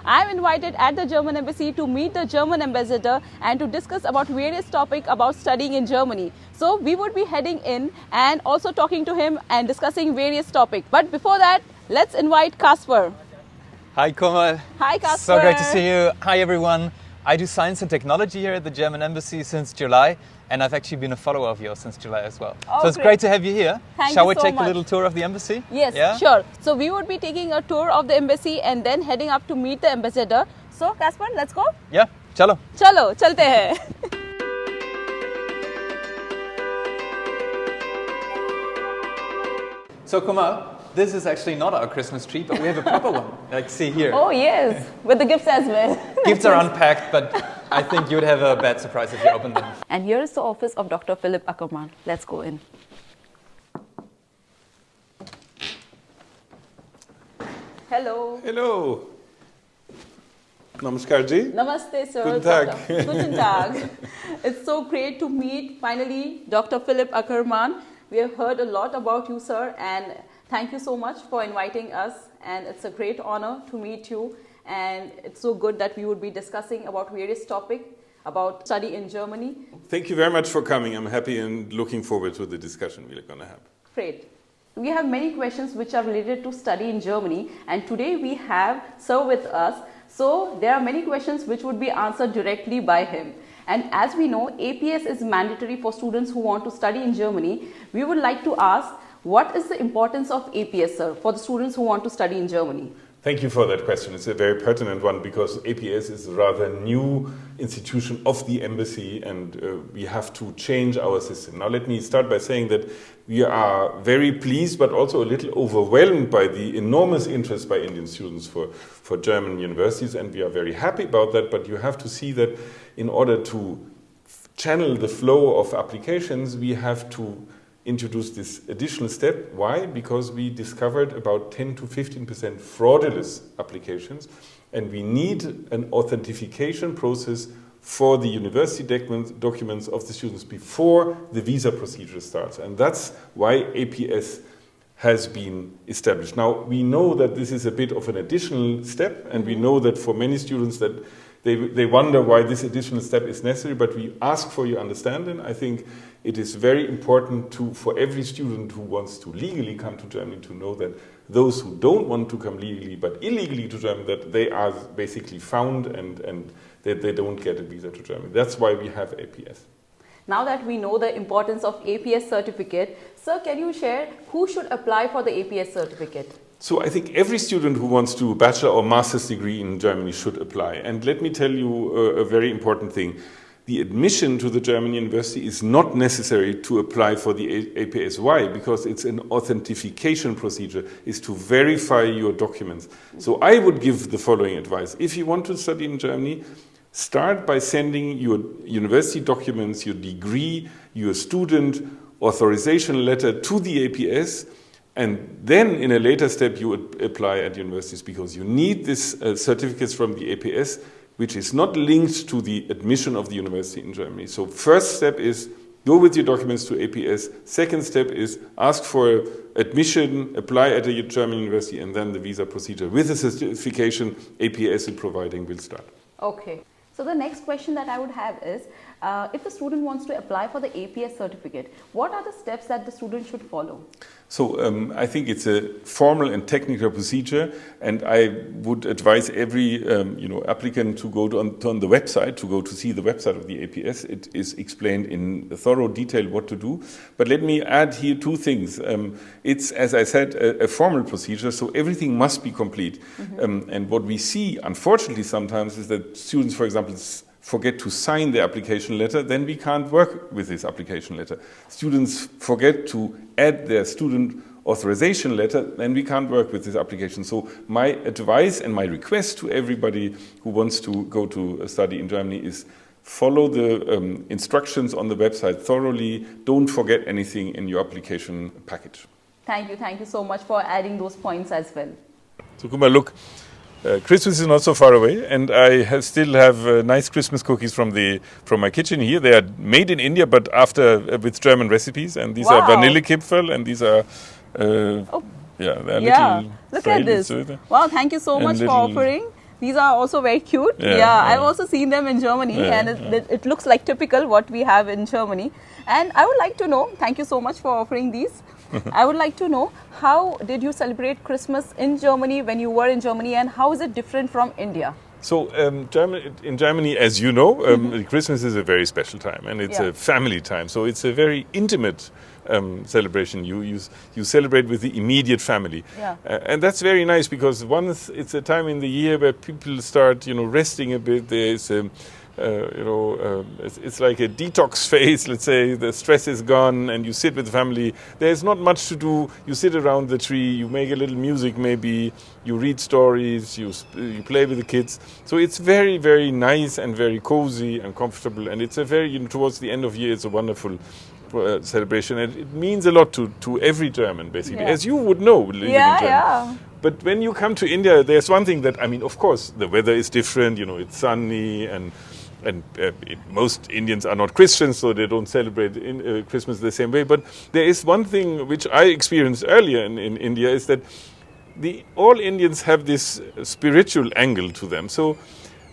I'm invited at the German embassy to meet the German ambassador and to discuss about various topics about studying in Germany. So we would be heading in and also talking to him and discussing various topics. But before that, let's invite Kasper. Hi Komal. Hi Kasper. So great to see you. Hi everyone. I do science and technology here at the German embassy since July, and I've actually been a follower of yours since July as well. Oh, so it's great to have you here. Shall we take a little tour of the embassy? Yes, sure. So we would be taking a tour of the embassy and then heading up to meet the ambassador. So Kasper, let's go. Yeah, chalo. Chalo, chalte hai. So Komal, this is actually not our Christmas tree, but we have a proper one. Like, see here. Oh yes, with the gifts as well. Gifts are unpacked, but I think you'd have a bad surprise if you open them. And here is the office of Dr. Philipp Ackermann. Let's go in. Hello. Hello. Namaskar ji. Namaste, sir. Guten Tag. Guten Tag. It's so great to meet finally Dr. Philipp Ackermann. We have heard a lot about you, sir, and thank you so much for inviting us. And it's a great honor to meet you. And it's so good that we would be discussing about various topics about study in Germany. Thank you very much for coming. I'm happy and looking forward to the discussion we're going to have. Great. We have many questions which are related to study in Germany, and today we have Sir with us. So there are many questions which would be answered directly by him. And as we know, APS is mandatory for students who want to study in Germany. We would like to ask, what is the importance of APS, sir, for the students who want to study in Germany? Thank you for that question. It's a very pertinent one because APS is a rather new institution of the embassy and we have to change our system. Now let me start by saying that we are very pleased but also a little overwhelmed by the enormous interest by Indian students for German universities, and we are very happy about that, but you have to see that in order to channel the flow of applications, we have to introduce this additional step. Why? Because we discovered about 10 to 15% fraudulent applications, and we need an authentication process for the university documents of the students before the visa procedure starts. And that's why APS has been established. Now, we know that this is a bit of an additional step, and we know that for many students that they wonder why this additional step is necessary, but we ask for your understanding. I think it is very important for every student who wants to legally come to Germany to know that those who don't want to come legally but illegally to Germany, that they are basically found and that they don't get a visa to Germany. That's why we have APS. Now that we know the importance of APS certificate, sir, can you share who should apply for the APS certificate? So I think every student who wants to do a bachelor or master's degree in Germany should apply. And let me tell you a very important thing. The admission to the German university is not necessary to apply for the APS. Why? Because it's an authentication procedure. It's to verify your documents. So I would give the following advice. If you want to study in Germany, start by sending your university documents, your degree, your student authorization letter to the APS. And then in a later step, you would apply at universities because you need these certificates from the APS, which is not linked to the admission of the university in Germany. So first step is go with your documents to APS. Second step is ask for admission, apply at a German university, and then the visa procedure with the certification APS is providing will start. Okay. So the next question that I would have is, if the student wants to apply for the APS certificate, what are the steps that the student should follow? So I think it's a formal and technical procedure, and I would advise every applicant to go on the website, to go to see the website of the APS. It is explained in thorough detail what to do. But let me add here two things. It's, as I said, a formal procedure, so everything must be complete. Mm-hmm. And what we see, unfortunately, sometimes is that students, for example, forget to sign the application letter, then we can't work with this application letter. Students forget to add their student authorization letter, then we can't work with this application. So my advice and my request to everybody who wants to go to study in Germany is follow the instructions on the website thoroughly. Don't forget anything in your application package. Thank you so much for adding those points as well. So Kumar, look. Christmas is not so far away, and I still have nice Christmas cookies from my kitchen here. They are made in India, but with German recipes, and these are Vanillekipferl, and these are they're little. Look at this! Wow, thank you so much for offering. These are also very cute. Yeah, I've also seen them in Germany, and it looks like typical what we have in Germany. And I would like to know, thank you so much for offering these. I would like to know, how did you celebrate Christmas in Germany when you were in Germany, and how is it different from India? So in Germany, as you know, Christmas is a very special time, and it's a family time. So it's a very intimate celebration. You celebrate with the immediate family, and that's very nice, because once it's a time in the year where people start, resting a bit. There's it's like a detox phase. Let's say the stress is gone, and you sit with the family. There's not much to do. You sit around the tree. You make a little music, maybe. You read stories. You play with the kids. So it's very, very nice and very cozy and comfortable. And it's a very towards the end of year, it's a wonderful celebration, and it means a lot to every German, basically, as you would know living in Germany. But when you come to India, there's one thing that, of course, the weather is different. It's sunny, and most Indians are not Christians, so they don't celebrate Christmas the same way. But there is one thing which I experienced earlier in India, is that all Indians have this spiritual angle to them. So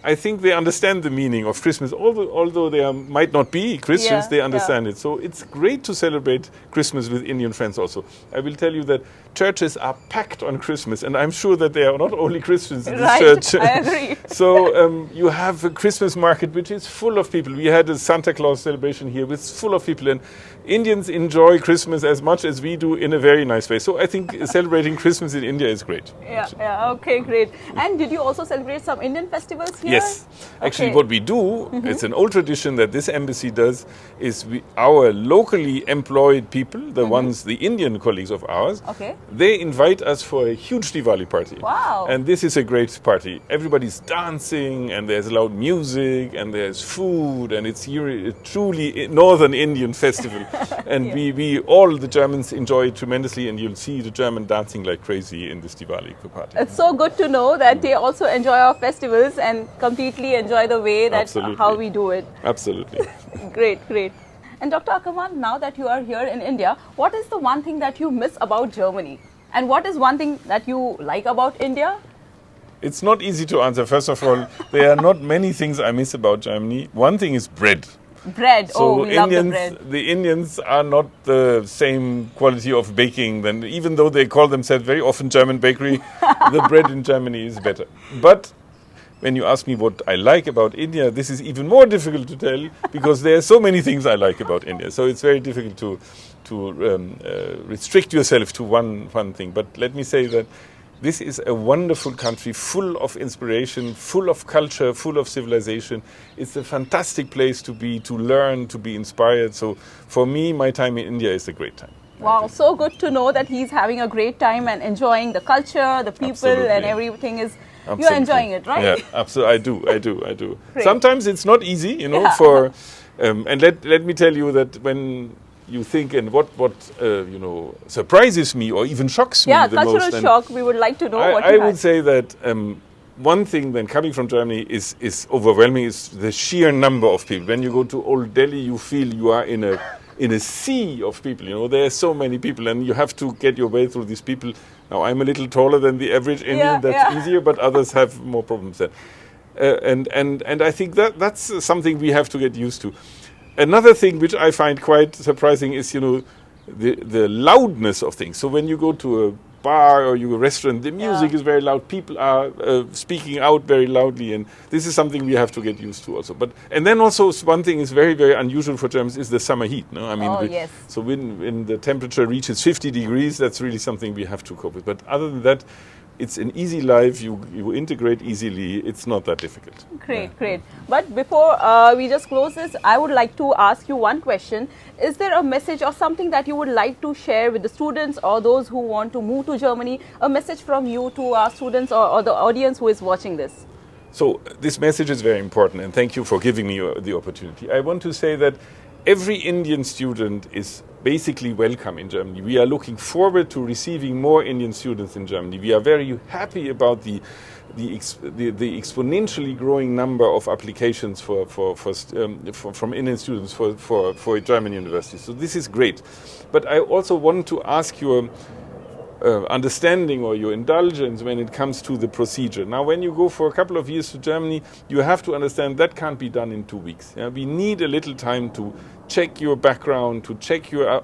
I think they understand the meaning of Christmas. Although they might not be Christians, they understand it. So it's great to celebrate Christmas with Indian friends also. I will tell you that churches are packed on Christmas, and I'm sure that there are not only Christians in this church. I agree. So you have a Christmas market which is full of people. We had a Santa Claus celebration here, which is full of people, and Indians enjoy Christmas as much as we do in a very nice way. So I think celebrating Christmas in India is great. Okay, great. And did you also celebrate some Indian festivals here? Yes. Actually, what we do, it's an old tradition that this embassy does, is our locally employed people, the ones, the Indian colleagues of ours, they invite us for a huge Diwali party. Wow. And this is a great party. Everybody's dancing, and there's loud music, and there's food, and it's a truly Northern Indian festival. And we all the Germans enjoy it tremendously, and you'll see the German dancing like crazy in this Diwali party. It's so good to know that they also enjoy our festivals and completely enjoy the way that how we do it. Absolutely. Great. And Dr. Ackermann, now that you are here in India, what is the one thing that you miss about Germany? And what is one thing that you like about India? It's not easy to answer. First of all, there are not many things I miss about Germany. One thing is bread. Bread. So we love the bread. The Indians are not the same quality of baking. Even though they call themselves very often German bakery, the bread in Germany is better. But when you ask me what I like about India, this is even more difficult to tell, because there are so many things I like about India. So it's very difficult to restrict yourself to one thing. But let me say that this is a wonderful country, full of inspiration, full of culture, full of civilization. It's a fantastic place to be, to learn, to be inspired. So for me, my time in India is a great time. Wow, so good to know that he's having a great time and enjoying the culture, the people, and everything is... Absolutely. You're enjoying it, right? Yeah, absolutely. I do. Sometimes it's not easy, and let me tell you that when you think, and what surprises me or even shocks me the most. Yeah, cultural shock. We would like to know what I would say that one thing then coming from Germany is overwhelming, is the sheer number of people. When you go to Old Delhi, you feel you are in a sea of people. There are so many people, and you have to get your way through these people. Now, I'm a little taller than the average Indian. That's easier, but others have more problems then. And I think that's something we have to get used to. Another thing which I find quite surprising is, the loudness of things. So when you go to a bar or you go to a restaurant, the music is very loud. People are speaking out very loudly, and this is something we have to get used to also. And then also one thing is very, very unusual for Germans is the summer heat. No? So when the temperature reaches 50 degrees, that's really something we have to cope with. But other than that, it's an easy life. You integrate easily. It's not that difficult. Great. But before we just close this, I would like to ask you one question. Is there a message or something that you would like to share with the students or those who want to move to Germany? A message from you to our students or the audience who is watching this? So this message is very important, and thank you for giving me the opportunity. I want to say that every Indian student is basically welcome in Germany. We are looking forward to receiving more Indian students in Germany. We are very happy about the exponentially growing number of applications from Indian students for German universities. So this is great. But I also want to ask your understanding or your indulgence when it comes to the procedure. Now, when you go for a couple of years to Germany, you have to understand that can't be done in 2 weeks. Yeah? We need a little time to check your background, to check your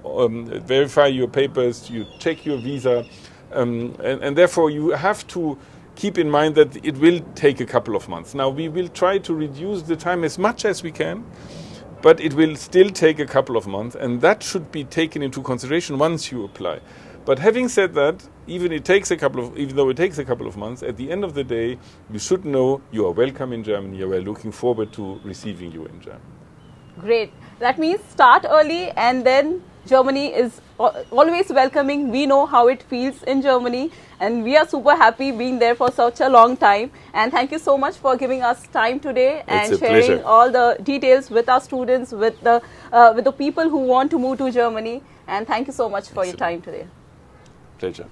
verify your papers, you check your visa, and therefore you have to keep in mind that it will take a couple of months. Now, we will try to reduce the time as much as we can, but it will still take a couple of months, and that should be taken into consideration once you apply. But having said that, even though it takes a couple of months, at the end of the day, you should know you are welcome in Germany. We are looking forward to receiving you in Germany. Great. That means start early, and then Germany is always welcoming. We know how it feels in Germany, and we are super happy being there for such a long time. And thank you so much for giving us time today and sharing pleasure. all the details with our students, with the people who want to move to Germany. And thank you so much for your time today. Pleasure.